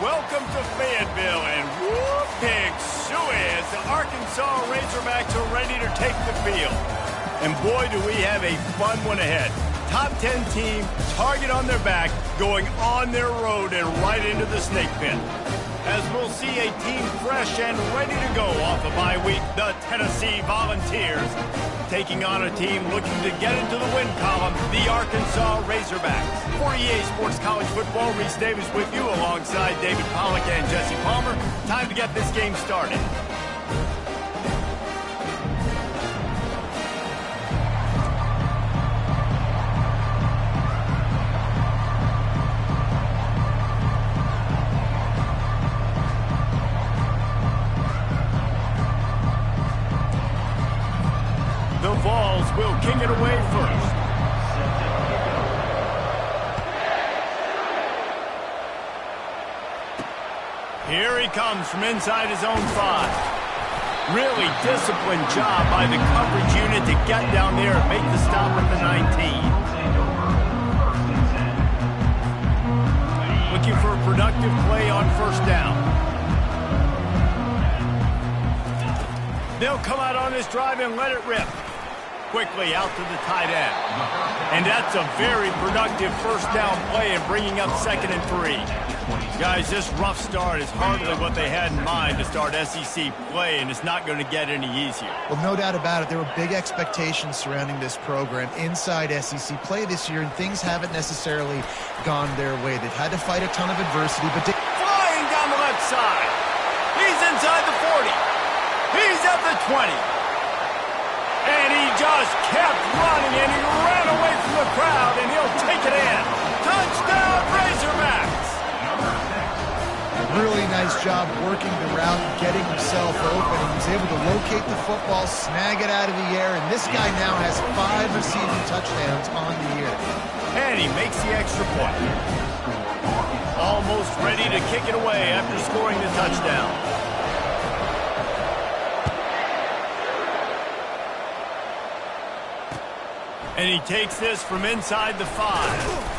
Welcome to Fayetteville, and whoop, pig suey as the Arkansas Razorbacks are ready to take the field. And boy, do we have a fun one ahead. Top 10 team, target on their back, going on their road and right into the snake pit. As we'll see a team fresh and ready to go off a bye week, the Tennessee Volunteers, taking on a team looking to get into the win column, the Arkansas Razorbacks. For EA Sports College Football, Reese Davis with you alongside David Pollack and Jesse Palmer. Time to get this game started. The Vols will kick it away first. Here he comes from inside his own 5. Really disciplined job by the coverage unit to get down there and make the stop at the 19. Looking for a productive play on first down. They'll come out on this drive and let it rip. Quickly out to the tight end. And that's a very productive first down play and bringing up 2nd and 3. Guys, this rough start is hardly what they had in mind to start SEC play, and it's not going to get any easier. Well, no doubt about it. There were big expectations surrounding this program inside SEC play this year, and things haven't necessarily gone their way. They've had to fight a ton of adversity, but flying down the left side. He's inside the 40. He's at the 20. And he just kept running, and he ran away from the crowd, and he'll take it in. Touchdown, Razorbacks! Really nice job working the route, getting himself open. He was able to locate the football, snag it out of the air, and this guy now has 5 receiving touchdowns on the year. And he makes the extra point. Almost ready to kick it away after scoring the touchdown. And he takes this from inside the 5.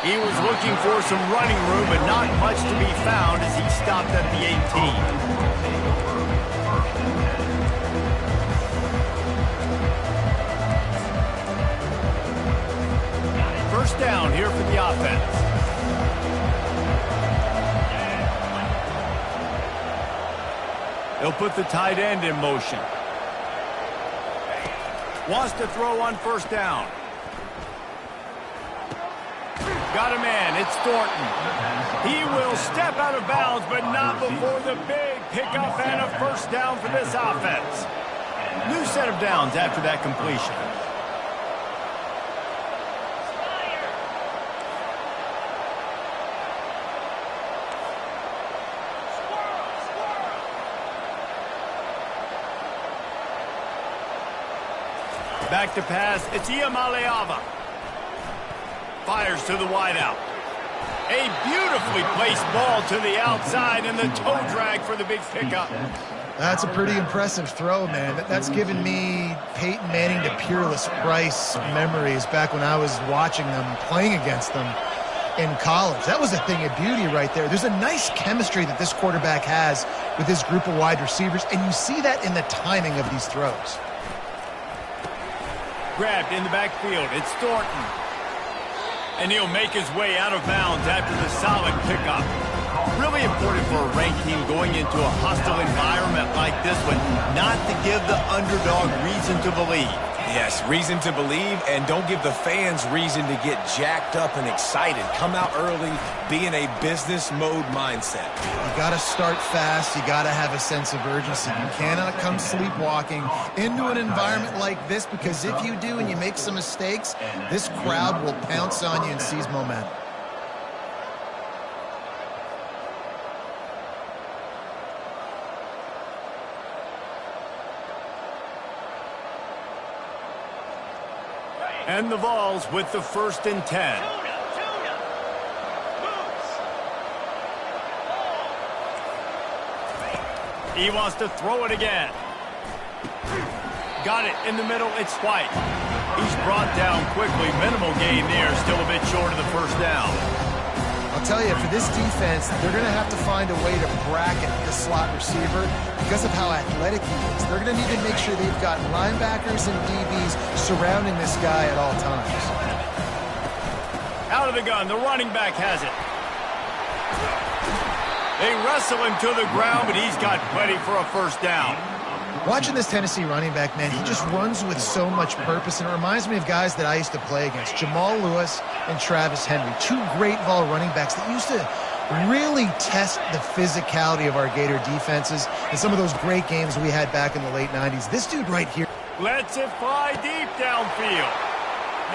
He was looking for some running room, but not much to be found as he stopped at the 18. First down here for the offense. They'll put the tight end in motion. Wants to throw on first down. Got a man. It's Thornton. He will step out of bounds, but not before the big pickup and a first down for this offense. New set of downs after that completion. Back to pass. It's Iamaleava. Fires to the wideout. A beautifully placed ball to the outside and the toe drag for the big pickup. That's a pretty impressive throw, man. That's given me Peyton Manning to Peerless Price memories back when I was watching them, playing against them in college. That was a thing of beauty right there. There's a nice chemistry that this quarterback has with his group of wide receivers, and you see that in the timing of these throws. Grabbed in the backfield. It's Thornton. And he'll make his way out of bounds after the solid pickup. Really important for a ranked team going into a hostile environment like this one, not to give the underdog reason to believe. Yes, reason to believe, and don't give the fans reason to get jacked up and excited. Come out early, be in a business mode mindset. You got to start fast. You got to have a sense of urgency. You cannot come sleepwalking into an environment like this, because if you do and you make some mistakes, this crowd will pounce on you and seize momentum. And the Vols with the 1st and 10. He wants to throw it again. Got it in the middle. It's White. He's brought down quickly. Minimal gain there. Still a bit short of the first down. I'll tell you, for this defense, they're going to have to find a way to bracket the slot receiver because of how athletic he is. They're going to need to make sure they've got linebackers and DBs surrounding this guy at all times. Out of the gun, the running back has it. They wrestle him to the ground, but he's got plenty for a first down. Watching this Tennessee running back, man, he just runs with so much purpose, and it reminds me of guys that I used to play against, Jamal Lewis and Travis Henry, two great vol running backs that used to really test the physicality of our Gator defenses and some of those great games we had back in the late 90s. This dude right here. Lets it fly deep downfield.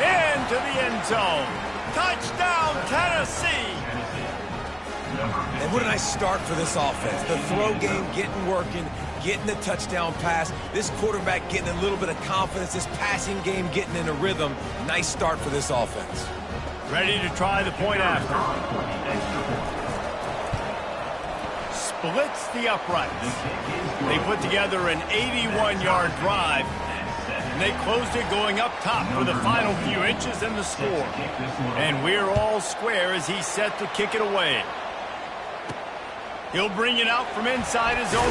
Into the end zone. Touchdown, Tennessee! And what a nice start for this offense. The throw game getting working, getting the touchdown pass. This quarterback getting a little bit of confidence. This passing game getting in a rhythm. Nice start for this offense. Ready to try the point after. Splits the uprights. They put together an 81-yard drive. And they closed it going up top for the final few inches in the score. And we're all square as he's set to kick it away. He'll bring it out from inside his own 10.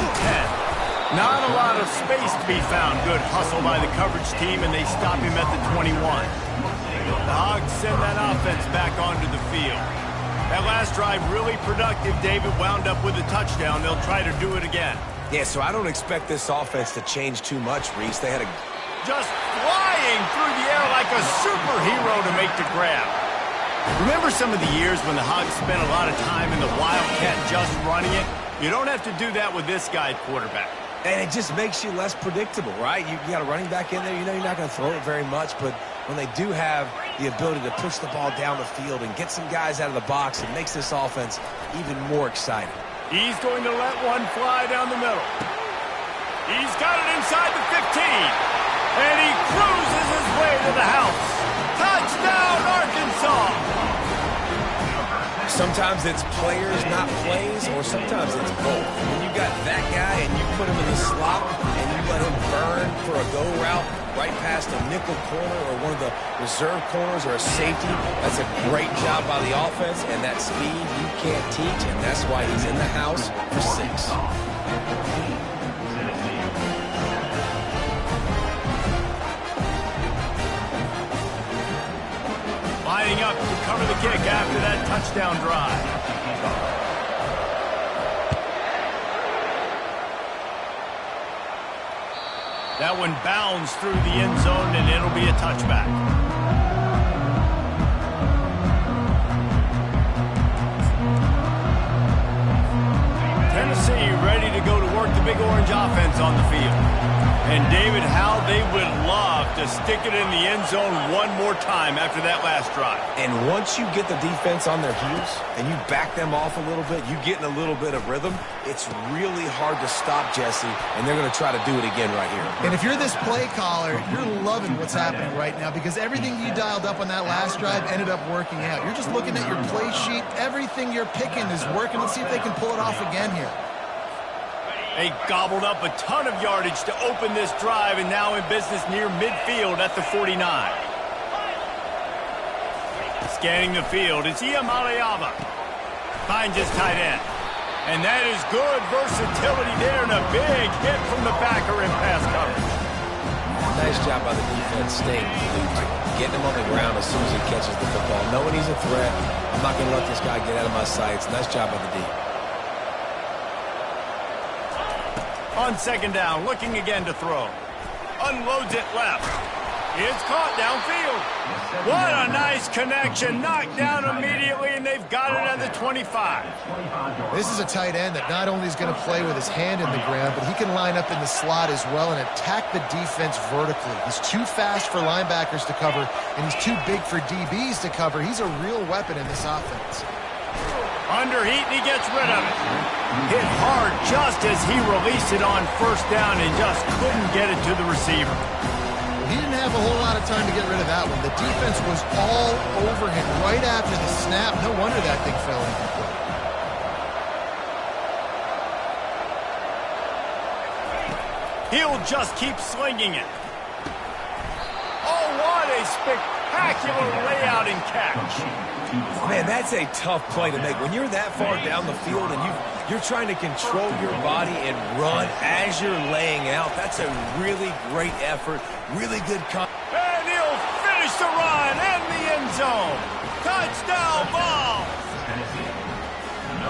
Not a lot of space to be found. Good hustle by the coverage team, and they stop him at the 21. The Hogs send that offense back onto the field. That last drive really productive. David wound up with a touchdown. They'll try to do it again. Yeah, so I don't expect this offense to change too much, Reese. They had a... Just flying through the air like a superhero to make the grab. Remember some of the years when the Hogs spent a lot of time in the Wildcat just running it? You don't have to do that with this guy at quarterback. And it just makes you less predictable, right? You got a running back in there. You know you're not going to throw it very much, but when they do have the ability to push the ball down the field and get some guys out of the box, it makes this offense even more exciting. He's going to let one fly down the middle. He's got it inside the 15. And he cruises his way to the house. Touchdown, Arkansas! Sometimes it's players, not plays, or sometimes it's both. When you got that guy and you put him in the slot and you let him burn for a go route right past a nickel corner or one of the reserve corners or a safety, that's a great job by the offense, and that speed you can't teach, and that's why he's in the house for 6. Lining up to cover the kick after that touchdown drive. That one bounds through the end zone, and it'll be a touchback. Tennessee ready to go to work the Big Orange offense on the field. And, David, how they would love to stick it in the end zone one more time after that last drive. And once you get the defense on their heels and you back them off a little bit, you get in a little bit of rhythm, it's really hard to stop Jesse, and they're going to try to do it again right here. And if you're this play caller, you're loving what's happening right now because everything you dialed up on that last drive ended up working out. You're just looking at your play sheet. Everything you're picking is working. Let's see if they can pull it off again here. They gobbled up a ton of yardage to open this drive, and now in business near midfield at the 49. Scanning the field, it's Iamaleava. Finds his tight end. And that is good versatility there, and a big hit from the backer in pass coverage. Nice job by the defense staying glued, getting him on the ground as soon as he catches the football. Knowing he's a threat, I'm not going to let this guy get out of my sights. Nice job by the D. On second down, looking again to throw. Unloads it left. It's caught downfield. What a nice connection. Knocked down immediately, and they've got it at the 25. This is a tight end that not only is going to play with his hand in the ground, but he can line up in the slot as well and attack the defense vertically. He's too fast for linebackers to cover, and he's too big for DBs to cover. He's a real weapon in this offense. Under heat, and he gets rid of it. Hit hard just as he released it on first down and just couldn't get it to the receiver. He didn't have a whole lot of time to get rid of that one. The defense was all over him right after the snap. No wonder that thing fell incomplete. He'll just keep slinging it. Oh, what a spectacular layout and catch. Man, that's a tough play to make. When you're that far down the field and you're trying to control your body and run as you're laying out, that's a really great effort, really good And he'll finish the run in the end zone. Touchdown ball.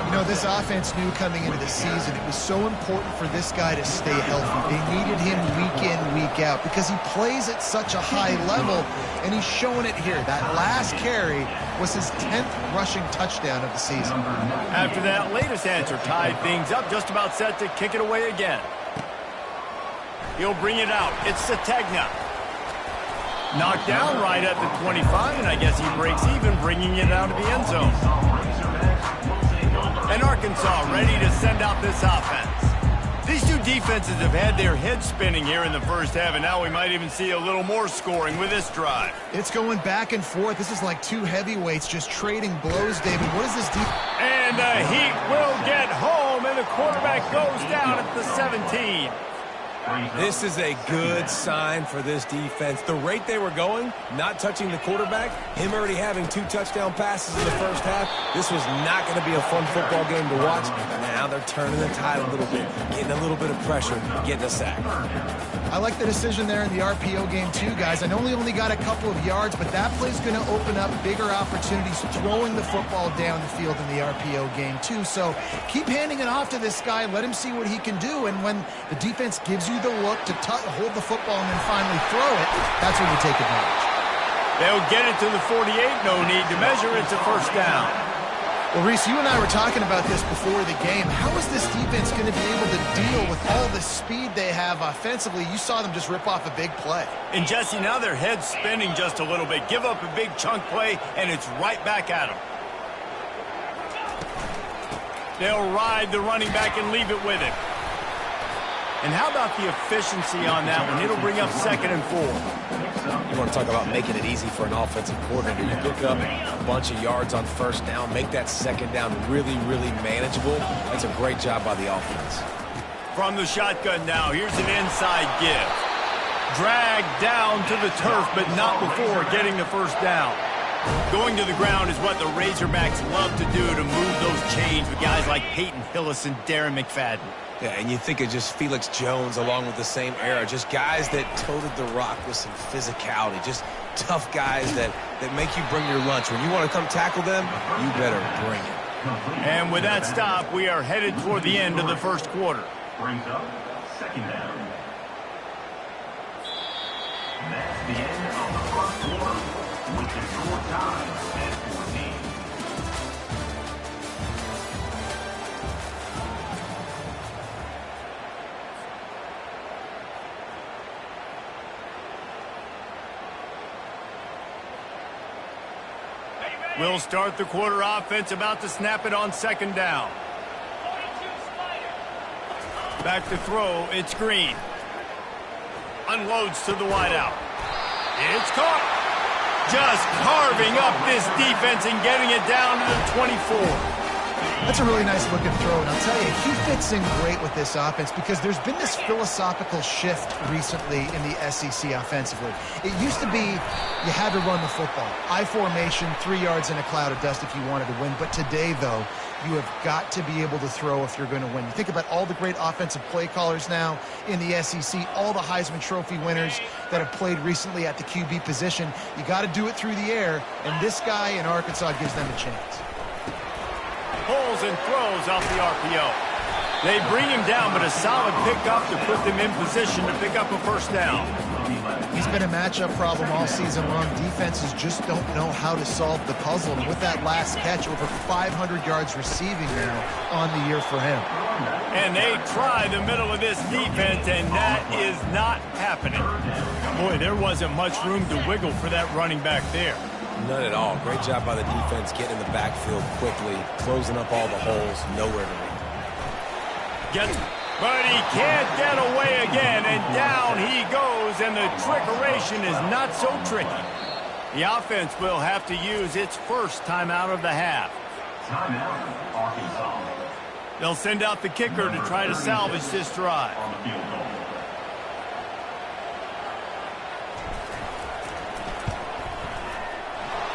You know, this offense knew coming into the season it was so important for this guy to stay healthy. They needed him week in, week out because he plays at such a high level, and he's showing it here. That last carry was his 10th rushing touchdown of the season. After that latest answer tied things up, just about set to kick it away again. He'll bring it out. It's Sategna. Knocked down right at the 25, and I guess he breaks even, bringing it out of the end zone. And Arkansas ready to send out this offense. These two defenses have had their heads spinning here in the first half, and now we might even see a little more scoring with this drive. It's going back and forth. This is like two heavyweights just trading blows, David. What is this defense? And the Heat will get home, and the quarterback goes down at the 17. This is a good sign for this defense. The rate they were going, not touching the quarterback, him already having 2 touchdown passes in the first half, this was not going to be a fun football game to watch. Now they're turning the tide a little bit, getting a little bit of pressure, getting a sack. I like the decision there in the RPO game too, guys. I know he only got a couple of yards, but that play's going to open up bigger opportunities throwing the football down the field in the RPO game too. So keep handing it off to this guy. Let him see what he can do. And when the defense gives you the look to hold the football and then finally throw it, that's when you take advantage. They'll get it to the 48. No need to measure. It's a first down. Well, Reese, you and I were talking about this before the game. How is this defense going to be able to deal with all the speed they have offensively? You saw them just rip off a big play. And, Jesse, now their head's spinning just a little bit. Give up a big chunk play, and it's right back at them. They'll ride the running back and leave it with him. And how about the efficiency on that one? It'll bring up 2nd and 4. You want to talk about making it easy for an offensive coordinator. You pick up a bunch of yards on first down, make that second down really, really manageable. That's a great job by the offense. From the shotgun now, here's an inside give. Dragged down to the turf, but not before getting the first down. Going to the ground is what the Razorbacks love to do to move those chains with guys like Peyton Hillis and Darren McFadden. Yeah, and you think of just Felix Jones along with the same era, just guys that toted the rock with some physicality, just tough guys that make you bring your lunch. When you want to come tackle them, you better bring it. And with that stop, we are headed toward the end of the first quarter. Brings up 2nd down. That's the end of the first quarter with the score tied at 14. We'll start the quarter offense, about to snap it on 2nd down. Back to throw, it's Green. Unloads to the wideout. It's caught. Just carving up this defense and getting it down to the 24. That's a really nice looking throw, and I'll tell you, he fits in great with this offense because there's been this philosophical shift recently in the SEC offensively. It used to be you had to run the football. I formation, 3 yards in a cloud of dust if you wanted to win. But today, though, you have got to be able to throw if you're going to win. You think about all the great offensive play callers now in the SEC, all the Heisman Trophy winners that have played recently at the QB position. You got to do it through the air, and this guy in Arkansas gives them a chance. Pulls and throws off the RPO. They bring him down, but a solid pickup to put them in position to pick up a first down. He's been a matchup problem all season long. Defenses just don't know how to solve the puzzle. And with that last catch, over 500 yards receiving now on the year for him. And they try the middle of this defense, and that is not happening. Boy, there wasn't much room to wiggle for that running back there. None at all. Great job by the defense getting in the backfield quickly, closing up all the holes, nowhere to be. But he can't get away again, and down he goes, and the trickeration is not so tricky. The offense will have to use its first timeout of the half. Timeout, Arkansas. They'll send out the kicker to try to salvage this drive. On the field goal.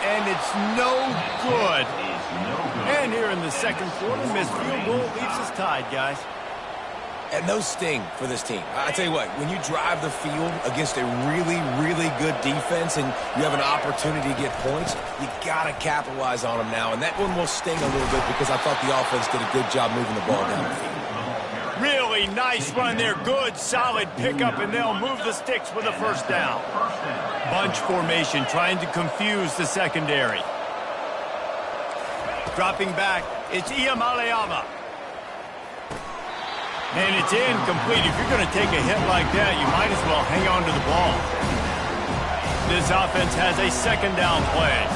and it's no good. And here in the second quarter, missed field goal leaves us tied, guys. And those sting for this team. I tell you what, when you drive the field against a really, really good defense and you have an opportunity to get points, you got to capitalize on them now. And that one will sting a little bit because I thought the offense did a good job moving the ball down the field. Really nice run there. Good, solid pickup, and they'll move the sticks with a first down. Bunch formation, trying to confuse the secondary. Dropping back, it's Iamaleava. And it's incomplete. If you're going to take a hit like that, you might as well hang on to the ball. This offense has a second down play.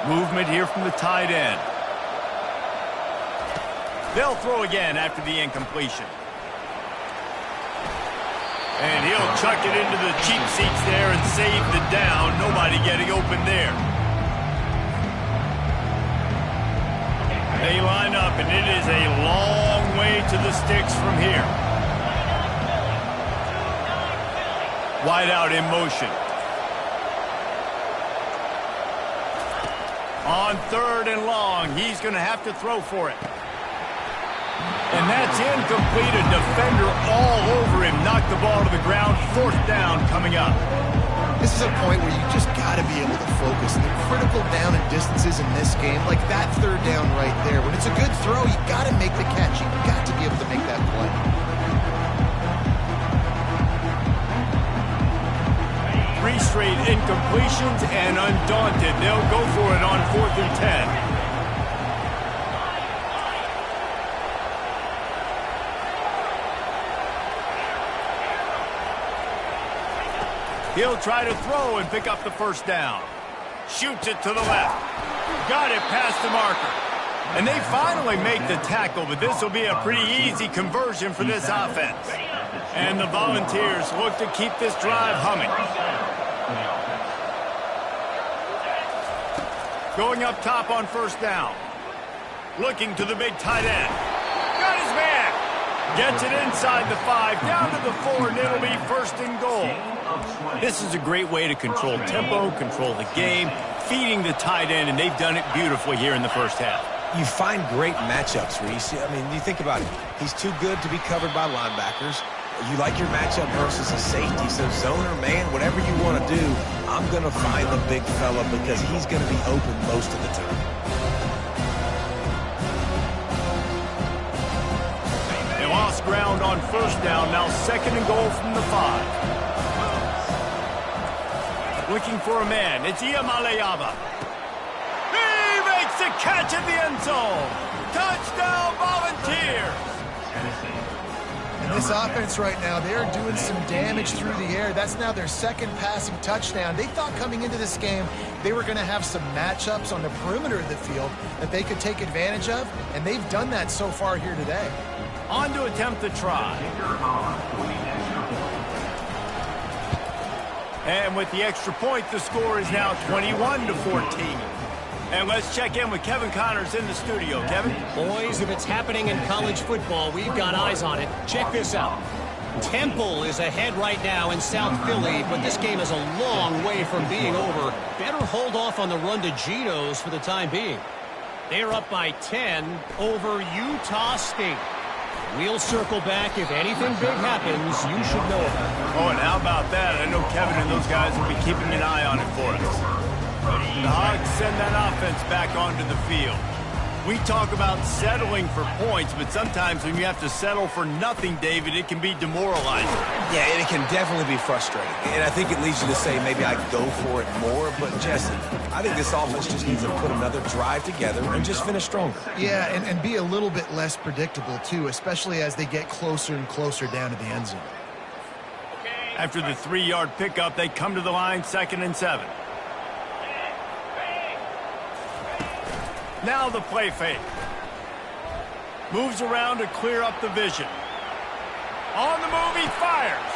Movement here from the tight end. They'll throw again after the incompletion. And he'll chuck it into the cheap seats there and save the down. Nobody getting open there. They line up, and it is a long way to the sticks from here. Wide out in motion. On 3rd and long, he's going to have to throw for it. And that's incomplete. A defender all over him. Knocked the ball to the ground. 4th down coming up. This is a point where you just got to be able to focus. The critical down and distances in this game, like that 3rd down right there. When it's a good throw, you got to make the catch. You got to be able to make that play. Three straight incompletions, and undaunted, they'll go for it on 4th and 10. He'll try to throw and pick up the first down. Shoots it to the left. Got it past the marker. And they finally make the tackle, but this will be a pretty easy conversion for this offense. And the Volunteers look to keep this drive humming. Going up top on 1st down. Looking to the big tight end. Got his man. Gets it inside the 5, down to the 4, and it'll be 1st and goal. This is a great way to control tempo, control the game, feeding the tight end, and they've done it beautifully here in the first half. You find great matchups, Reese. I mean, you think about it. He's too good to be covered by linebackers. You like your matchup versus a safety, so zone or man, whatever you want to do, I'm going to find the big fella because he's going to be open most of the time. They lost ground on 1st down, now 2nd and goal from the 5. Looking for a man, it's Iamaleava. He makes the catch in the end zone. Touchdown, Volunteers. And this offense right now, they're doing some damage through the air. That's now their 2nd passing touchdown. They thought coming into this game they were going to have some matchups on the perimeter of the field that they could take advantage of, and they've done that so far here today. On to attempt the try. And with the extra point, the score is now 21-14. And let's check in with Kevin Connors in the studio. Kevin? Boys, if it's happening in college football, we've got eyes on it. Check this out. Temple is ahead right now in South Philly, but this game is a long way from being over. Better hold off on the run to Geno's for the time being. They're up by 10 over Utah State. We'll circle back. If anything big happens, you should know about it. Oh, and how about that? I know Kevin and those guys will be keeping an eye on it for us. The Hogs send that offense back onto the field. We talk about settling for points, but sometimes when you have to settle for nothing, David, it can be demoralizing. Yeah, and it can definitely be frustrating. And I think it leads you to say maybe I go for it more. But, Jesse, I think this offense just needs to put another drive together and just finish stronger. Yeah, and be a little bit less predictable, too, especially as they get closer and closer down to the end zone. After the 3-yard pickup, they come to the line, 2nd and 7. Now the play fake. Moves around to clear up the vision. On the move, he fires.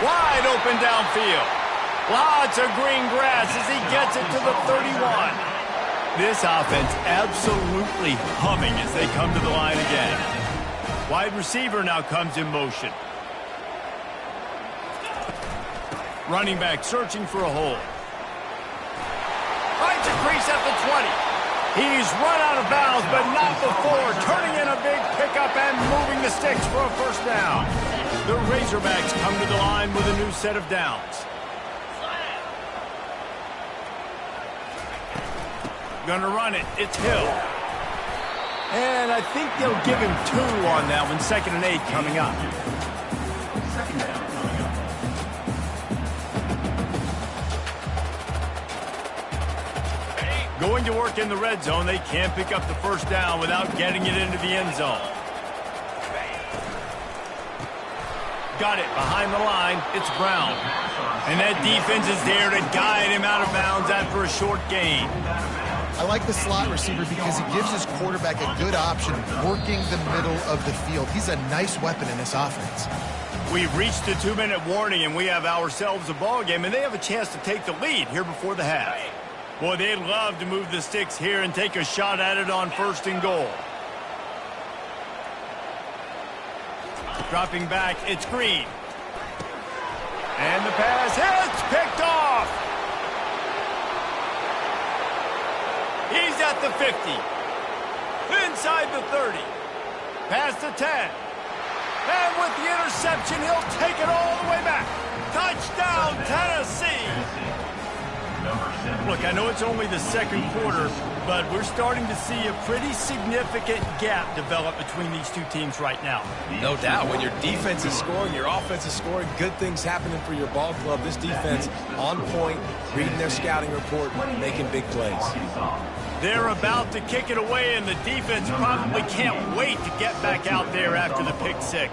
Wide open downfield. Lots of green grass as he gets it to the 31. This offense absolutely humming as they come to the line again. Wide receiver now comes in motion. Running back searching for a hole. Finds a crease at the 20. He's run out of bounds, but not before turning in a big pickup and moving the sticks for a first down. The Razorbacks come to the line with a new set of downs. Gonna run it. It's Hill. And I think they'll give him 2 on that one. 2nd and 8 coming up. Second down coming up. Going to work in the red zone. They can't pick up the first down without getting it into the end zone. Got it behind the line. It's Brown. And that defense is there to guide him out of bounds after a short gain. I like the slot receiver because he gives his quarterback a good option working the middle of the field. He's a nice weapon in this offense. We've reached the 2-minute warning, and we have ourselves a ball game, and they have a chance to take the lead here before the half. Boy, they'd love to move the sticks here and take a shot at it on 1st and goal. Dropping back, it's Green. And the pass hits, picked off. He's at the 50. Inside the 30. Past the 10. And with the interception, he'll take it all the way back. Touchdown, Tennessee. Look, I know it's only the 2nd quarter, but we're starting to see a pretty significant gap develop between these two teams right now. No doubt. When your defense is scoring, your offense is scoring, good things happening for your ball club. This defense on point, reading their scouting report, making big plays. They're about to kick it away, and the defense probably can't wait to get back out there after the pick 6.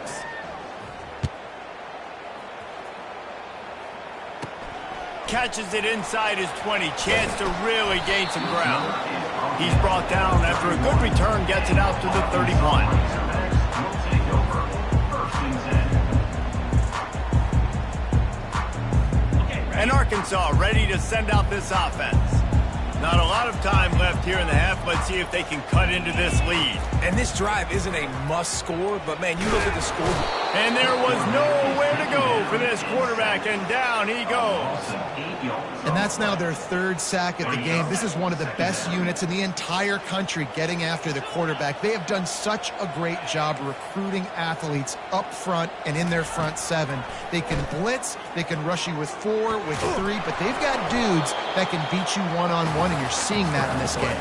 Catches it inside his 20. Chance to really gain some ground. He's brought down after a good return, gets it out to the 31. And Arkansas ready to send out this offense. Not a lot of time left here in the half. Let's see if they can cut into this lead. And this drive isn't a must score, but man, you look at the score. And there was nowhere to go for this quarterback, and down he goes. And that's now their 3rd sack of the game. This is one of the best units in the entire country getting after the quarterback. They have done such a great job recruiting athletes up front and in their front 7. They can blitz, they can rush you with 4, with 3, but they've got dudes that can beat you one-on-one, and you're seeing that in this game.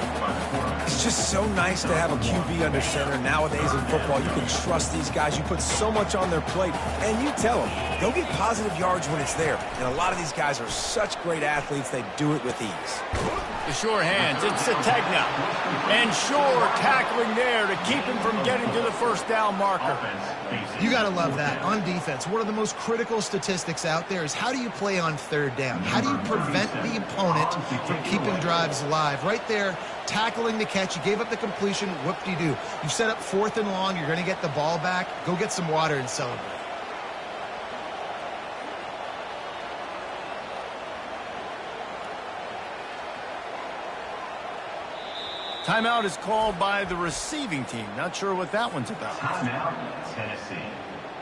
It's just so nice to have a QB under center. Nowadays in football, you can trust these guys. You put so much on their plate, and you tell them, go get positive yards when it's there. And a lot of these guys are such great athletes, they do it with ease. The sure hands, it's Sategna. And Shore tackling there to keep him from getting to the first down marker. You got to love that. On defense, one of the most critical statistics out there is how do you play on 3rd down? How do you prevent the opponent from keeping drives alive? Right there, tackling the catch. You gave up the completion. Whoop-de-doo. You set up 4th and long. You're going to get the ball back. Go get some water and celebrate. Timeout is called by the receiving team. Not sure what that one's about. Timeout, Tennessee.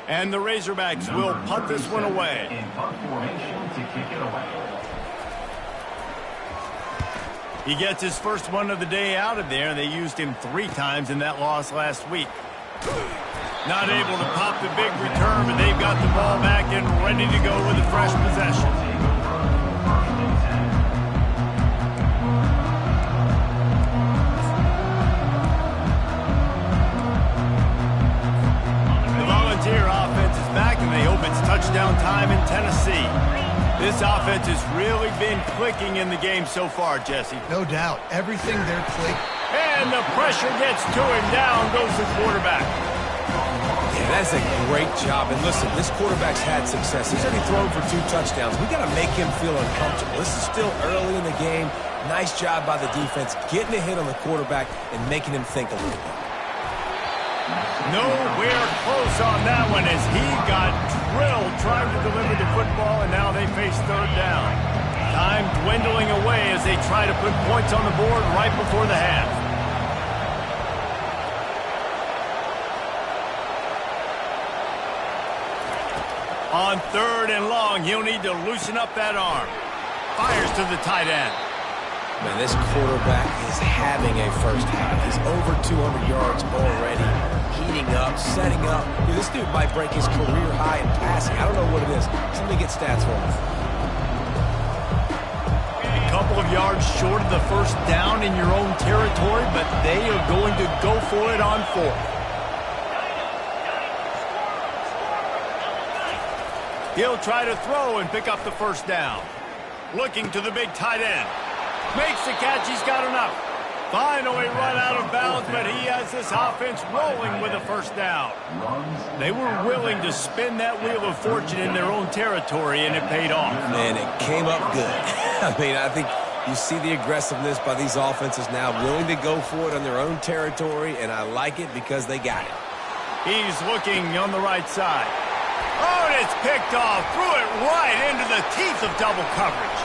And the Razorbacks will punt this one away. In punt formation to kick it away. He gets his first one of the day out of there, and they used him 3 times in that loss last week. Not able to pop the big return, but they've got the ball back and ready to go with a fresh possession. The Volunteer offense is back, and they hope it's touchdown time in Tennessee. This offense has really been clicking in the game so far, Jesse. No doubt. Everything they're clicking. And the pressure gets to him. Down goes the quarterback. Yeah, that's a great job. And listen, this quarterback's had success. He's already thrown for 2 touchdowns. We got to make him feel uncomfortable. This is still early in the game. Nice job by the defense, getting a hit on the quarterback and making him think a little bit. Nowhere close on that one as he got drilled trying to deliver the football, and now they face 3rd down. Time dwindling away as they try to put points on the board right before the half. On 3rd and long, he'll need to loosen up that arm. Fires to the tight end. Man, this quarterback is having a first half. He's over 200 yards already, heating up, setting up. Dude, this dude might break his career high in passing. I don't know what it is. Somebody get stats for him. A couple of yards short of the first down in your own territory, but they are going to go for it on 4th. He'll try to throw and pick up the first down. Looking to the big tight end. Makes the catch. He's got enough. Finally run out of bounds, but he has this offense rolling with a first down. They were willing to spin that wheel of fortune in their own territory, and it paid off. Man, it came up good. I mean, I think you see the aggressiveness by these offenses now, willing to go for it on their own territory, and I like it because they got it. He's looking on the right side. Oh, and it's picked off. Threw it right into the teeth of double coverage.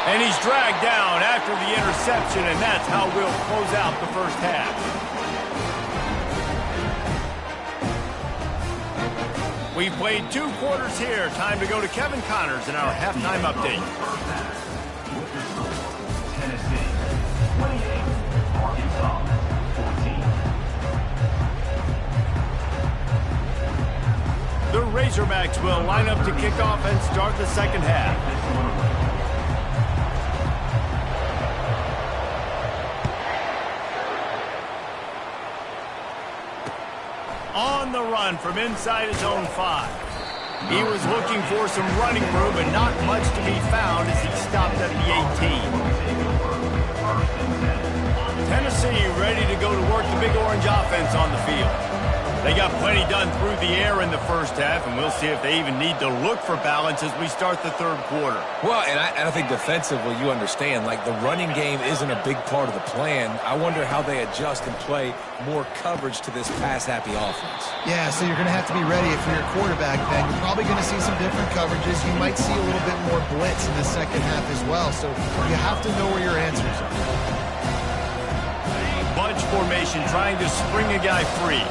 And he's dragged down after the interception, and that's how we'll close out the first half. We've played 2 quarters here. Time to go to Kevin Connors in our halftime update. Tennessee 28, Arkansas 14. The Razorbacks will line up to kick off and start the second half. On the run from inside his own 5. He was looking for some running room, but not much to be found as he stopped at the 18. Tennessee ready to go to work the Big Orange offense on the field. They got plenty done through the air in the first half, and we'll see if they even need to look for balance as we start the 3rd quarter. Well, and I think defensively, you understand, like the running game isn't a big part of the plan. I wonder how they adjust and play more coverage to this pass-happy offense. Yeah, so you're going to have to be ready if you're a quarterback, Ben. You're probably going to see some different coverages. You might see a little bit more blitz in the second half as well, so you have to know where your answers are. Bunch formation trying to spring a guy free.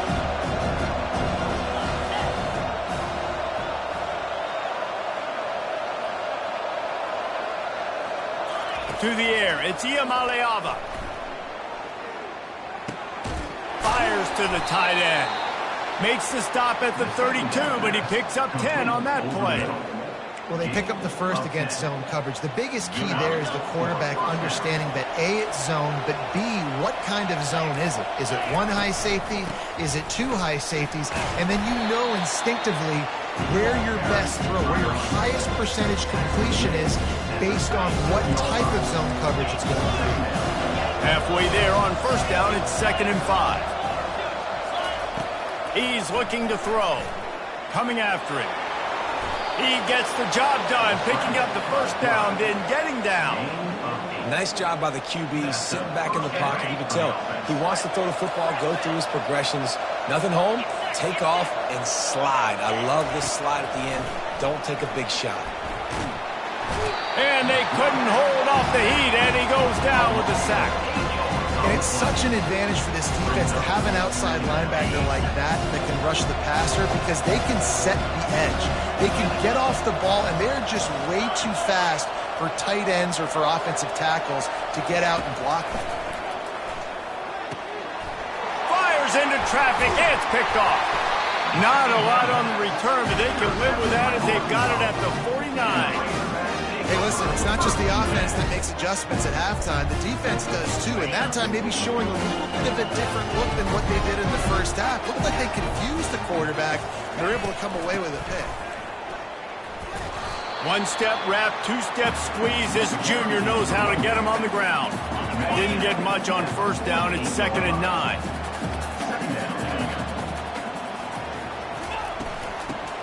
To the air, it's Iamaleava. Fires to the tight end. Makes the stop at the 32, but he picks up 10 on that play. Well, they pick up the first against zone coverage. The biggest key there is the quarterback understanding that A, it's zone, but B, what kind of zone is it? Is it 1 high safety? Is it 2 high safeties? And then you know instinctively where your best throw, where your highest percentage completion is based on what type of zone coverage it's going to be. Halfway there on first down, it's 2nd and 5. He's looking to throw. Coming after it. He gets the job done, picking up the first down, then getting down. Nice job by the QB, sitting back in the pocket. You can tell he wants to throw the football, go through his progressions. Nothing home, take off, and slide. I love this slide at the end. Don't take a big shot. And they couldn't hold off the heat, and he goes down with the sack. And it's such an advantage for this defense to have an outside linebacker like that can rush the passer because they can set the edge. They can get off the ball, and they're just way too fast for tight ends or for offensive tackles to get out and block them. Fires into traffic. It's picked off. Not a lot on the return, but they can live with that as they've got it at the 49. Hey, listen, it's not just the offense that makes adjustments at halftime. The defense does too, and that time maybe showing a little bit of a different look than what they did in the first half. Looked like they confused the quarterback. They're able to come away with a pick. 1-step wrap, 2-step squeeze. This junior knows how to get him on the ground. Didn't get much on first down. It's 2nd and 9.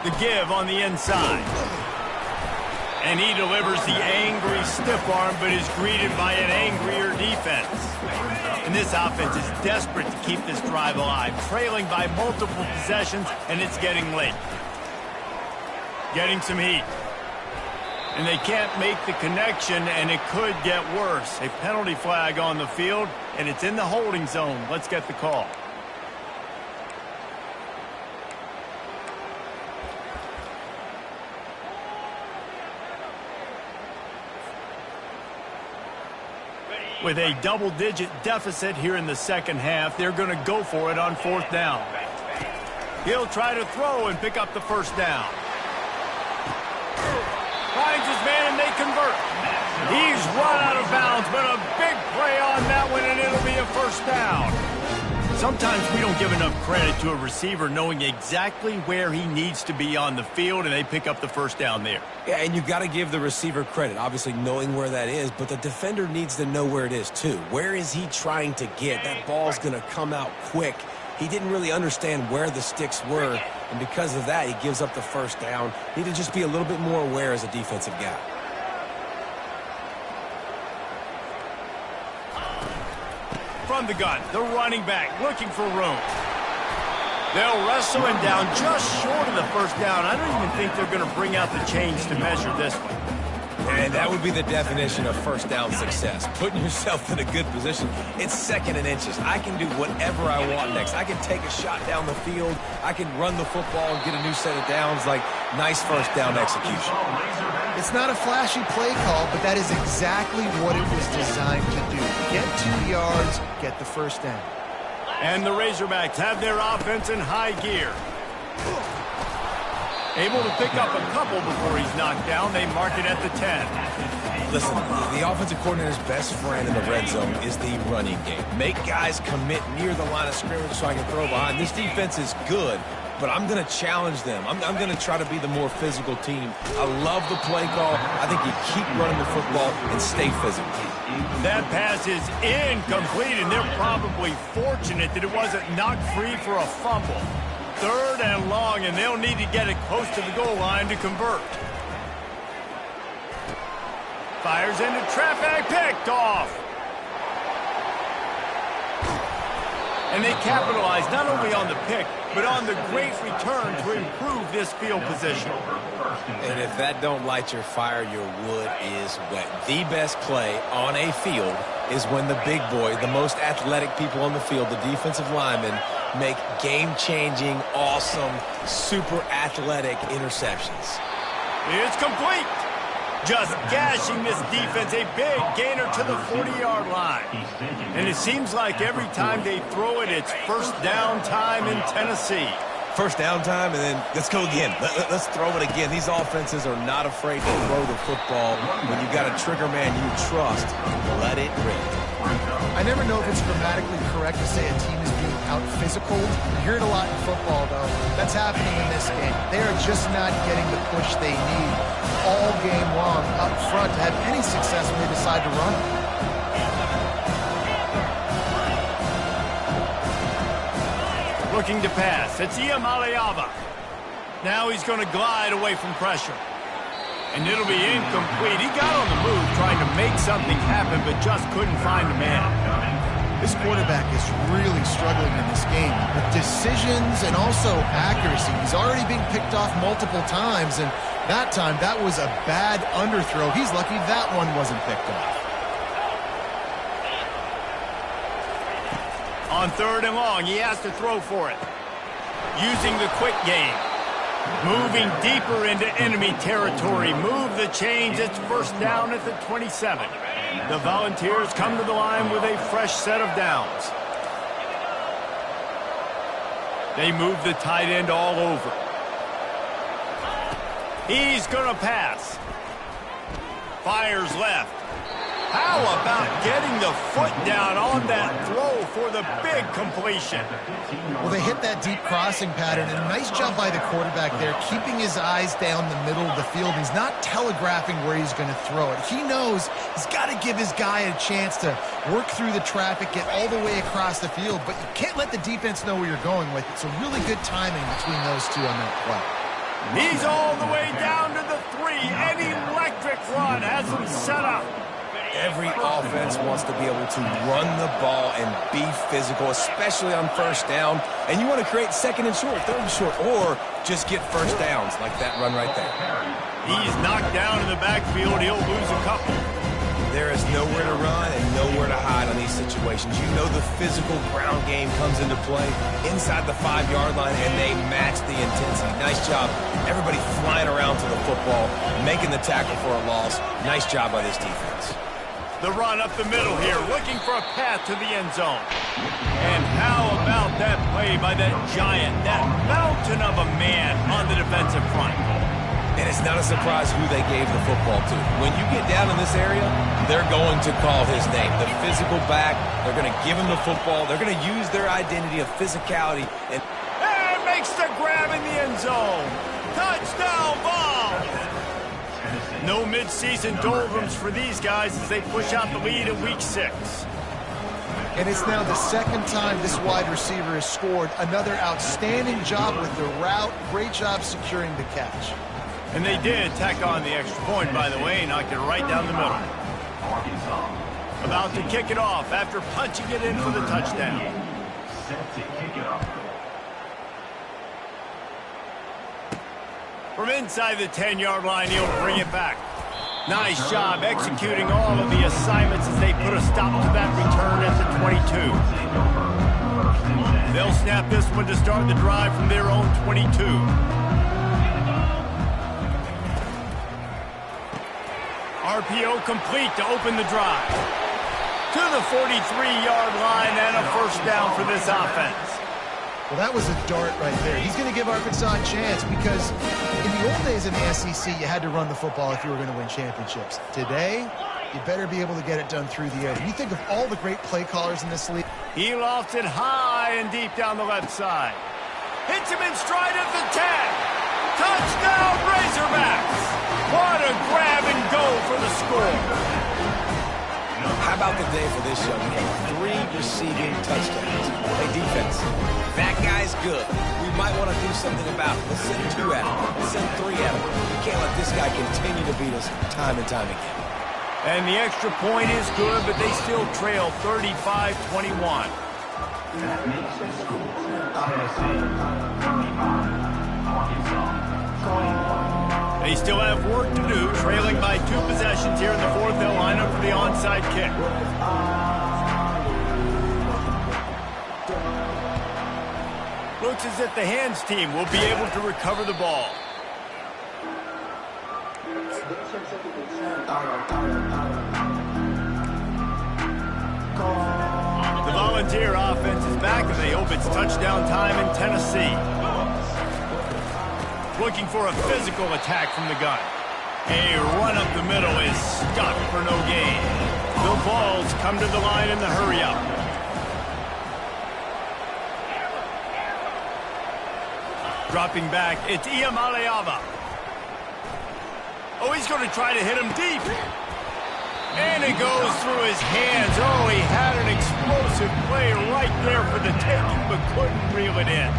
The give on the inside. And he delivers the angry stiff arm, but is greeted by an angrier defense. And this offense is desperate to keep this drive alive, trailing by multiple possessions, and it's getting late. Getting some heat. And they can't make the connection, and it could get worse. A penalty flag on the field, and it's in the holding zone. Let's get the call. With a double-digit deficit here in the second half, they're going to go for it on 4th down. He'll try to throw and pick up the first down. Finds his man and they convert. He's run out of bounds, but a big play on that one, and it'll be a first down. Sometimes we don't give enough credit to a receiver knowing exactly where he needs to be on the field, and they pick up the first down there. Yeah, and you got to give the receiver credit, obviously knowing where that is, but the defender needs to know where it is too. Where is he trying to get? That ball's going to come out quick. He didn't really understand where the sticks were, and because of that, he gives up the first down. Need to just be a little bit more aware as a defensive guy. From the gun, the running back looking for room. They'll wrestle him down just short of the first down. I don't even think they're going to bring out the chains to measure this one. And that would be the definition of first down success. Putting yourself in a good position. It's 2nd and inches. I can do whatever I want next. I can take a shot down the field. I can run the football and get a new set of downs. Like, nice first down execution. It's not a flashy play call, but that is exactly what it was designed to do. Get 2 yards, get the first down. And the Razorbacks have their offense in high gear. Able to pick up a couple before he's knocked down. They mark it at the 10. Listen, the offensive coordinator's best friend in the red zone is the running game. Make guys commit near the line of scrimmage so I can throw behind. This defense is good, but I'm going to challenge them. I'm going to try to be the more physical team. I love the play call. I think you keep running the football and stay physical. That pass is incomplete, and they're probably fortunate that it wasn't knocked free for a fumble. 3rd and long, and they'll need to get it close to the goal line to convert. Fires into traffic, picked off. And they capitalize not only on the pick, but on the great return to improve this field position. And if that don't light your fire, your wood is wet. The best play on a field is when the big boy, the most athletic people on the field, the defensive linemen, make game-changing, awesome, super athletic interceptions. It's complete. Just gashing this defense, a big gainer to the 40-yard line. And it seems like every time they throw it, it's first down time in Tennessee. First down time, and then let's go again. Let's throw it again. These offenses are not afraid to throw the football. When you got a trigger man you trust, let it rip. I never know if it's grammatically correct to say a team is being out-physical. You hear it a lot in football, though. That's happening in this game. They are just not getting the push they need all game long up front to have any success when they decide to run. Looking to pass. It's Iamaleava. Now he's going to glide away from pressure. And it'll be incomplete. He got on the move trying to make something happen, but just couldn't find the man. This quarterback is really struggling in this game with decisions and also accuracy. He's already being picked off multiple times, and that time that was a bad underthrow. He's lucky that one wasn't picked off. On 3rd and long, he has to throw for it. Using the quick game. Moving deeper into enemy territory. Move the chains. It's first down at the 27. The Volunteers come to the line with a fresh set of downs. They move the tight end all over. He's going to pass. Fires left. How about getting the foot down on that throw for the big completion? Well, they hit that deep crossing pattern, and a nice job by the quarterback there, keeping his eyes down the middle of the field. He's not telegraphing where he's going to throw it. He knows he's got to give his guy a chance to work through the traffic, get all the way across the field, but you can't let the defense know where you're going with it. So really good timing between those two on that play. He's all the way down to the 3. An electric run has him set up. Every offense wants to be able to run the ball and be physical, especially on first down. And you want to create 2nd and short, 3rd and short, or just get first downs like that run right there. He's knocked down in the backfield. He'll lose a couple. There is nowhere to run and nowhere to hide on these situations. You know the physical ground game comes into play inside the 5-yard line, and they match the intensity. Nice job. Everybody flying around to the football, making the tackle for a loss. Nice job by this defense. The run up the middle here, looking for a path to the end zone. And how about that play by that giant, that mountain of a man on the defensive front? And it's not a surprise who they gave the football to. When you get down in this area, they're going to call his name. The physical back, they're going to give him the football. They're going to use their identity of physicality. And makes the grab in the end zone. Touchdown ball. No midseason doldrums for these guys as they push out the lead in week 6. And it's now the second time this wide receiver has scored. Another outstanding job with the route. Great job securing the catch. And they did tack on the extra point, by the way, knocked it right down the middle. About to kick it off after punching it in for the touchdown. Set to kick it off. From inside the 10-yard line, he'll bring it back. Nice job executing all of the assignments as they put a stop to that return at the 22. They'll snap this one to start the drive from their own 22. RPO complete to open the drive. To the 43-yard line and a first down for this offense. Well, that was a dart right there. He's going to give Arkansas a chance because in the old days in the SEC, you had to run the football if you were going to win championships. Today, you better be able to get it done through the air. When you think of all the great play callers in this league. He lofts it high and deep down the left side. Hits him in stride at the 10. Touchdown, Razorbacks! What a grab and go for the score. how about the day for this young man? 3 receiving touchdowns. Hey, defense, that guy's good. We might want to do something about it. Let's send 2 at him. Let's send 3 at him. We can't let this guy continue to beat us time and time again. And the extra point is good, but they still trail 35-21. That makes the score Tennessee 35, Arkansas 21. They still have work to do, trailing by 2 possessions here in the 4th. They'll line up for the onside kick. Looks as if the hands team will be able to recover the ball. The Volunteer offense is back, and they hope it's touchdown time in Tennessee. Looking for a physical attack from the gun. A run up the middle is stuck for no gain. The balls come to the line in the hurry-up. Dropping back, it's Iamaleava. Oh, he's going to try to hit him deep. And it goes through his hands. Oh, he had an explosive play right there for the taking, but couldn't reel it in.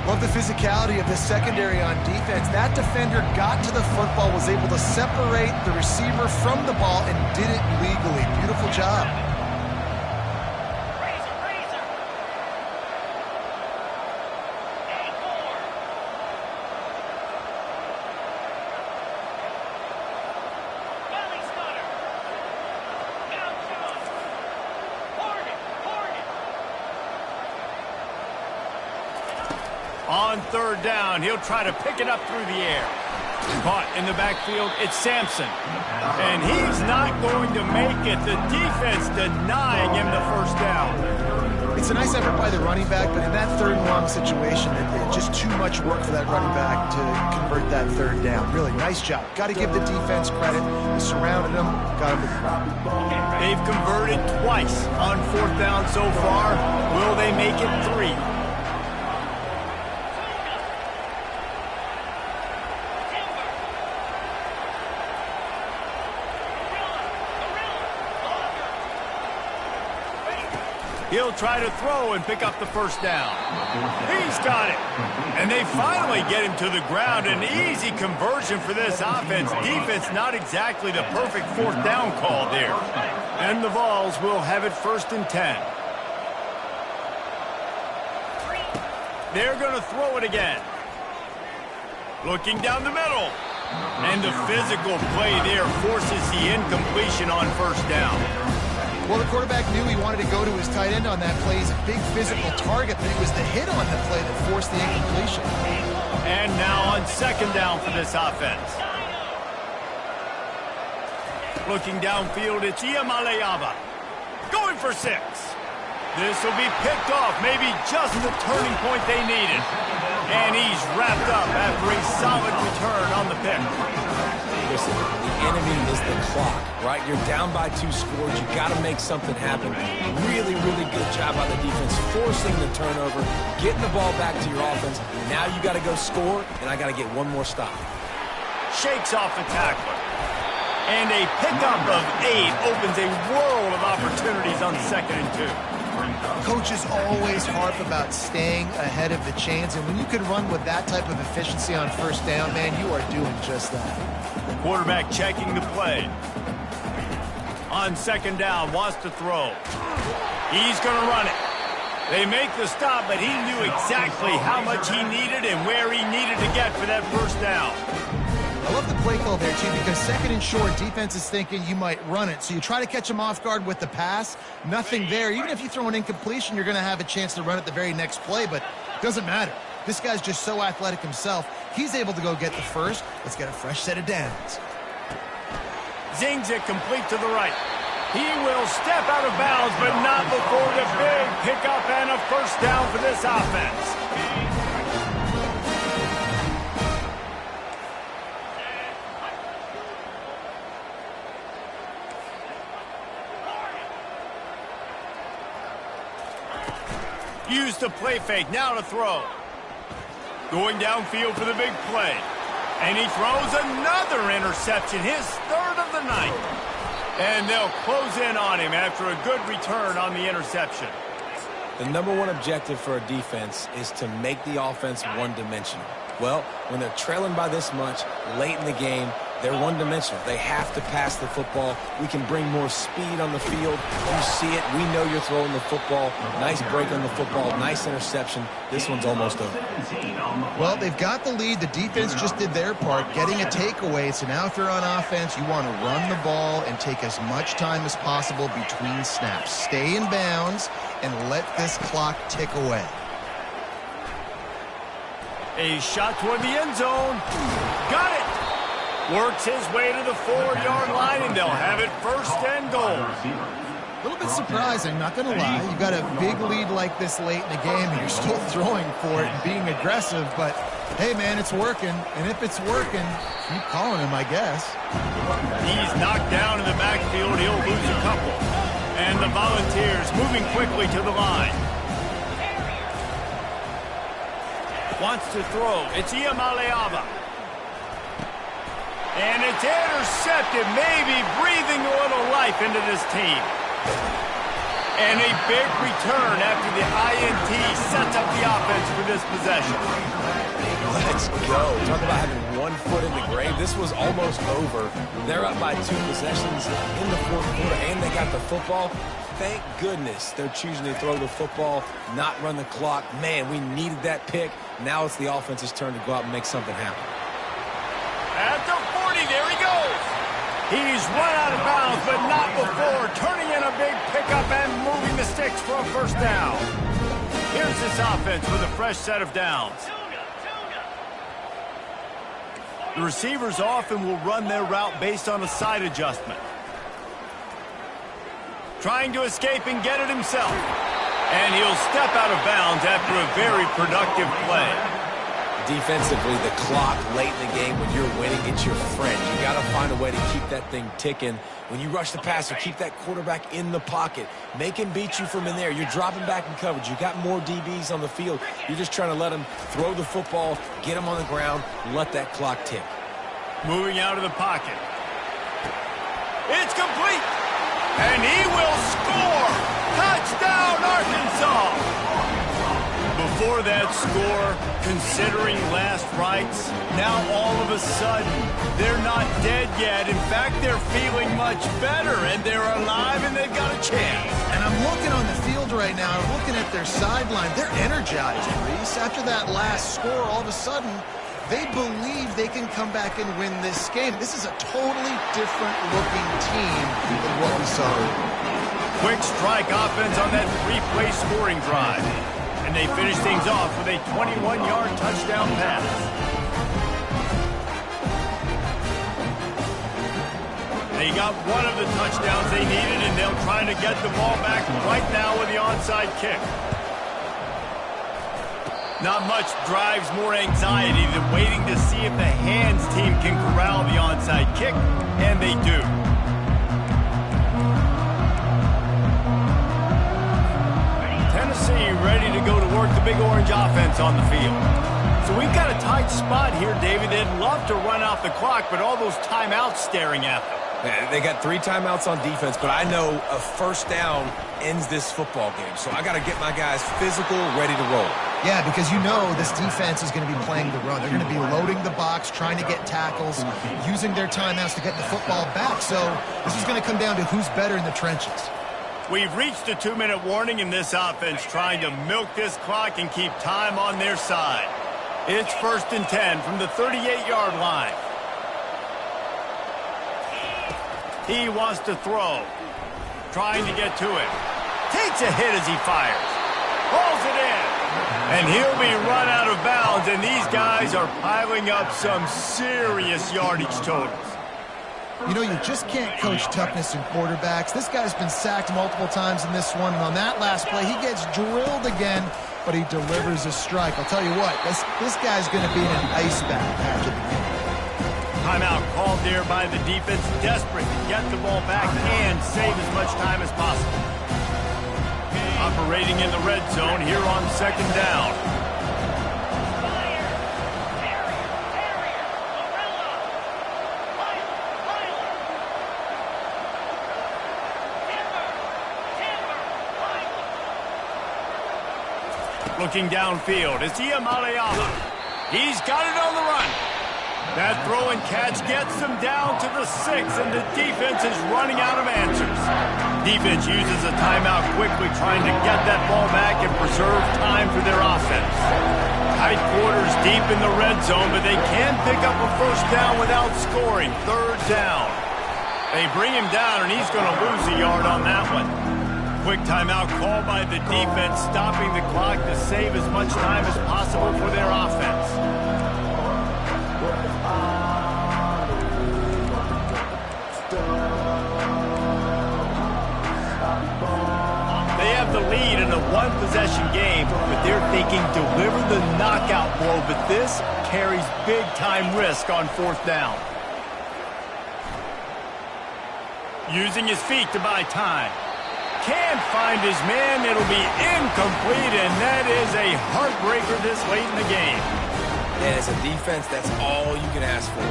Love the physicality of the secondary on defense. That defender got to the football, was able to separate the receiver from the ball, and did it legally. Beautiful job. On 3rd down, he'll try to pick it up through the air. Caught in the backfield, it's Sampson. And he's not going to make it. The defense denying him the first down. It's a nice effort by the running back, but in that 3rd and long situation, it's just too much work for that running back to convert that 3rd down. Really, nice job. Got to give the defense credit. They surrounded him, got him to the ground. They've converted twice on 4th down so far. Will they make it 3? He'll try to throw and pick up the first down. He's got it. And they finally get him to the ground. An easy conversion for this offense. Defense not exactly the perfect 4th down call there. And the Vols will have it 1st and 10. They're going to throw it again. Looking down the middle. And the physical play there forces the incompletion on 1st down. Well, the quarterback knew he wanted to go to his tight end on that play. He's a big physical target, but it was the hit on the play that forced the incompletion. And now on 2nd down for this offense. Looking downfield, it's Iamaleava. Going for 6. This will be picked off, maybe just the turning point they needed. And he's wrapped up after a solid return on the pick. Listen, the enemy is the clock, right? You're down by 2 scores. You got to make something happen. Really, really good job by the defense, forcing the turnover, getting the ball back to your offense. Now you got to go score, and I got to get one more stop. Shakes off the tackler. And a pickup of 8 opens a world of opportunities on 2nd and 2. Coaches always harp about staying ahead of the chains, and when you can run with that type of efficiency on 1st down, man, you are doing just that. Quarterback checking the play. On 2nd down, wants to throw. He's going to run it. They make the stop, but he knew exactly how much he needed and where he needed to get for that 1st down. I love the play call there, too, because 2nd and short, defense is thinking you might run it. So you try to catch them off guard with the pass. Nothing there. Even if you throw an incompletion, you're going to have a chance to run it the very next play, but it doesn't matter. This guy's just so athletic himself. He's able to go get the 1st. Let's get a fresh set of downs. Zings it complete to the right. He will step out of bounds, but not before the big pickup and a 1st down for this offense. Use the play fake, now to throw. Going downfield for the big play. And he throws another interception, his 3rd of the night. And they'll close in on him after a good return on the interception. The #1 objective for a defense is to make the offense one-dimensional. Well, when they're trailing by this much late in the game, they're one-dimensional. They have to pass the football. We can bring more speed on the field. You see it. We know you're throwing the football. Nice break on the football. Nice interception. This one's almost over. Well, they've got the lead. The defense just did their part, getting a takeaway. So now if you're on offense, you want to run the ball and take as much time as possible between snaps. Stay in bounds and let this clock tick away. A shot toward the end zone. Got it. Works his way to the 4-yard line, and they'll have it 1st and goal. A little bit surprising, not going to lie. You've got a big lead like this late in the game, and you're still throwing for it and being aggressive. But, hey, man, it's working. And if it's working, keep calling him, I guess. He's knocked down in the backfield. He'll lose a couple. And the Volunteers moving quickly to the line. Wants to throw. It's Iamaleava. And it's intercepted, maybe breathing a little life into this team. And a big return after the INT sets up the offense for this possession. Let's go. Talk about having 1 foot in the grave. This was almost over. They're up by 2 possessions in the 4th quarter, and they got the football. Thank goodness they're choosing to throw the football, not run the clock. Man, we needed that pick. Now it's the offense's turn to go out and make something happen. At the 40, there he goes. He's run out of bounds, but not before turning in a big pickup and moving the sticks for a 1st down. Here's this offense with a fresh set of downs. The receivers often will run their route based on a side adjustment. Trying to escape and get it himself. And he'll step out of bounds after a very productive play. Defensively, the clock late in the game when you're winning, it's your friend. You got to find a way to keep that thing ticking. When you rush the passer, keep that quarterback in the pocket. Make him beat you from in there. You're dropping back in coverage. You got more DBs on the field. You're just trying to let him throw the football, get him on the ground, let that clock tick. Moving out of the pocket. It's complete. And he will score. Touchdown, Arkansas. Before that score, considering last rites, now all of a sudden, they're not dead yet. In fact, they're feeling much better, and they're alive, and they've got a chance. And I'm looking on the field right now. I'm looking at their sideline. They're energized, Reese. After that last score, all of a sudden, they believe they can come back and win this game. This is a totally different-looking team than what we saw. Quick strike offense on that 3-play scoring drive. And they finish things off with a 21-yard touchdown pass. They got one of the touchdowns they needed, and they'll try to get the ball back right now with the onside kick. Not much drives more anxiety than waiting to see if the hands team can corral the onside kick, and they do. Tennessee ready to go to work the Big Orange offense on the field. So we've got a tight spot here, David. They'd love to run out the clock, but all those timeouts staring at them. They got 3 timeouts on defense, but I know a first down ends this football game. So I got to get my guys physical, ready to roll. Yeah, because you know this defense is going to be playing the run. They're going to be loading the box, trying to get tackles, using their timeouts to get the football back. So this is going to come down to who's better in the trenches. We've reached a 2-minute warning in this offense, trying to milk this clock and keep time on their side. It's 1st and 10 from the 38-yard line. He wants to throw. Trying to get to it. Takes a hit as he fires. Rolls it in. And he'll be run out of bounds, and these guys are piling up some serious yardage totals. You know, you just can't coach toughness in quarterbacks. This guy's been sacked multiple times in this one, and on that last play, he gets drilled again, but he delivers a strike. I'll tell you what, this guy's going to be in an ice bath after the game. Timeout called there by the defense, desperate to get the ball back and save as much time as possible. Operating in the red zone here on 2nd down. Looking downfield, it's Iamaleava. He's got it on the run. That throw and catch gets them down to the 6, and the defense is running out of answers. Defense uses a timeout quickly, trying to get that ball back and preserve time for their offense. Tight quarters deep in the red zone, but they can pick up a first down without scoring. 3rd down. They bring him down, and he's going to lose a yard on that one. Quick timeout called by the defense, stopping the clock to save as much time as possible for their offense. They have the lead in a 1-possession game, but they're thinking deliver the knockout blow, but this carries big-time risk on 4th down. Using his feet to buy time. Can't find his man. It'll be incomplete, and that is a heartbreaker this late in the game. And as a defense, that's all you can ask for.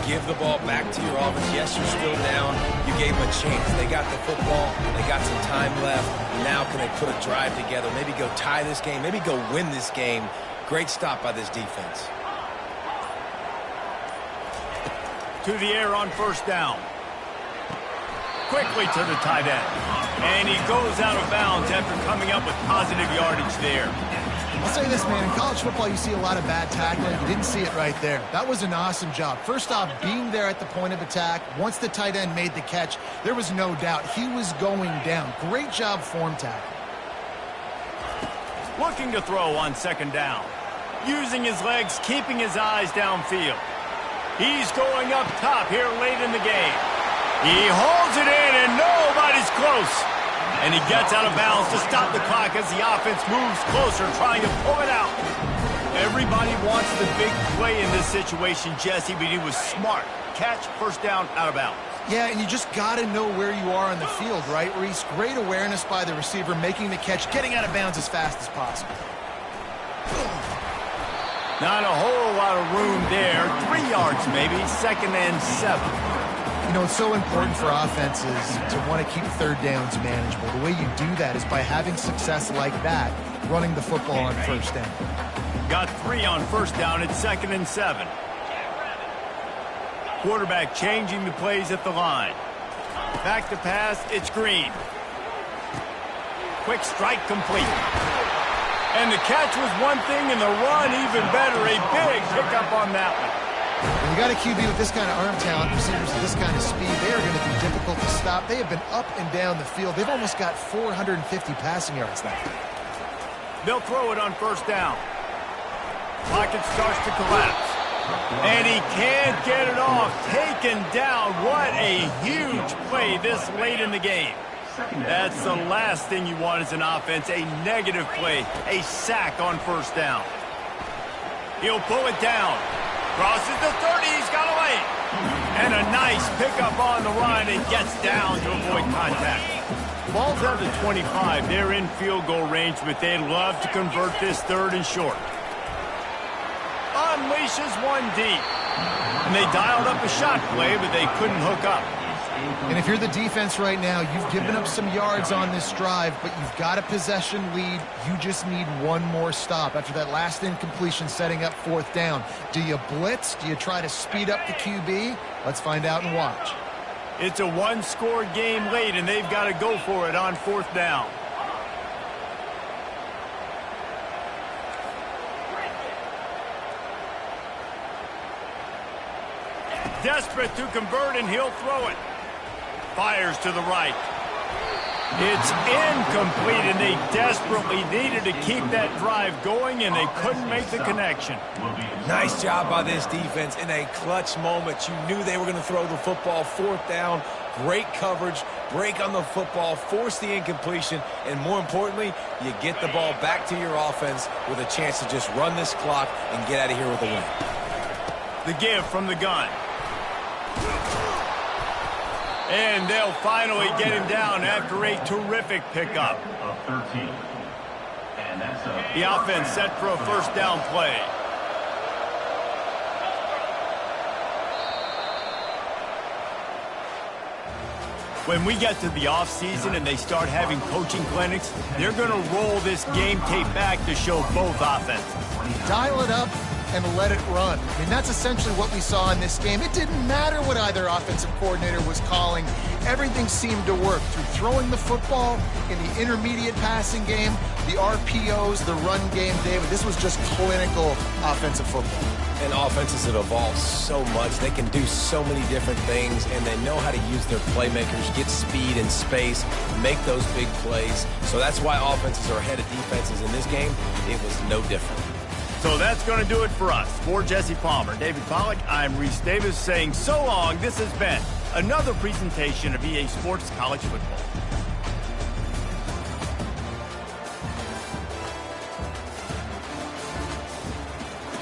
Give the ball back to your offense. Yes, you're still down. You gave them a chance. They got the football. They got some time left. Now can they put a drive together? Maybe go tie this game. Maybe go win this game. Great stop by this defense. To the air on 1st down. Quickly to the tight end. And he goes out of bounds after coming up with positive yardage there. I'll say this, man. In college football, you see a lot of bad tackling. You didn't see it right there. That was an awesome job. First off, being there at the point of attack. Once the tight end made the catch, there was no doubt he was going down. Great job form tackle. Looking to throw on 2nd down. Using his legs, keeping his eyes downfield. He's going up top here late in the game. He holds it in, and nobody's close. And he gets out of bounds to stop the clock as the offense moves closer, trying to pull it out. Everybody wants the big play in this situation, Jesse, but he was smart. Catch, 1st down, out of bounds. Yeah, and you just got to know where you are on the field, right, Reese? Great awareness by the receiver, making the catch, getting out of bounds as fast as possible. Not a whole lot of room there. 3 yards maybe, 2nd and 7. You know, it's so important for offenses to want to keep 3rd downs manageable. The way you do that is by having success like that, running the football on 1st down. Got 3 on 1st down. It's 2nd and 7. Quarterback changing the plays at the line. Back to pass, it's Green. Quick strike complete. And the catch was one thing, and the run even better. A big pickup on that one. When you got a QB with this kind of arm talent, receivers with this kind of speed, they are going to be difficult to stop. They have been up and down the field. They've almost got 450 passing yards now. They'll throw it on 1st down. Pocket starts to collapse. And he can't get it off. Taken down. What a huge play this late in the game. That's the last thing you want as an offense, a negative play, a sack on first down. He'll pull it down. Crosses the 30. He's got away. And a nice pickup on the run and gets down to avoid contact. Ball's at the 25. They're in field goal range, but they'd love to convert this third and short. Unleashes one deep. And they dialed up a shot play, but they couldn't hook up. And if you're the defense right now, you've given up some yards on this drive, but you've got a possession lead. You just need one more stop after that last incompletion setting up fourth down. Do you blitz? Do you try to speed up the QB? Let's find out and watch. It's a one-score game late, and they've got to go for it on fourth down. Desperate to convert, and he'll throw it. Fires to the right. It's incomplete, and they desperately needed to keep that drive going, and they couldn't make the connection. Nice job by this defense in a clutch moment. You knew they were going to throw the football. Fourth down, great coverage, break on the football, force the incompletion, and more importantly, you get the ball back to your offense with a chance to just run this clock and get out of here with a win. The give from the gun. And they'll finally get him down after a terrific pickup. The offense set for a first down play. When we get to the offseason and they start having coaching clinics, they're going to roll this game tape back to show both offenses. Dial it up and let it run. I mean, that's essentially what we saw in this game. It didn't matter what either offensive coordinator was calling. Everything seemed to work through throwing the football in the intermediate passing game, the RPOs, the run game. David, this was just clinical offensive football. And offenses have evolved so much. They can do so many different things, and they know how to use their playmakers, get speed and space, make those big plays. So that's why offenses are ahead of defenses in this game. It was no different. So that's going to do it for us. For Jesse Palmer, David Pollack, I'm Reese Davis saying so long. This has been another presentation of EA Sports College Football.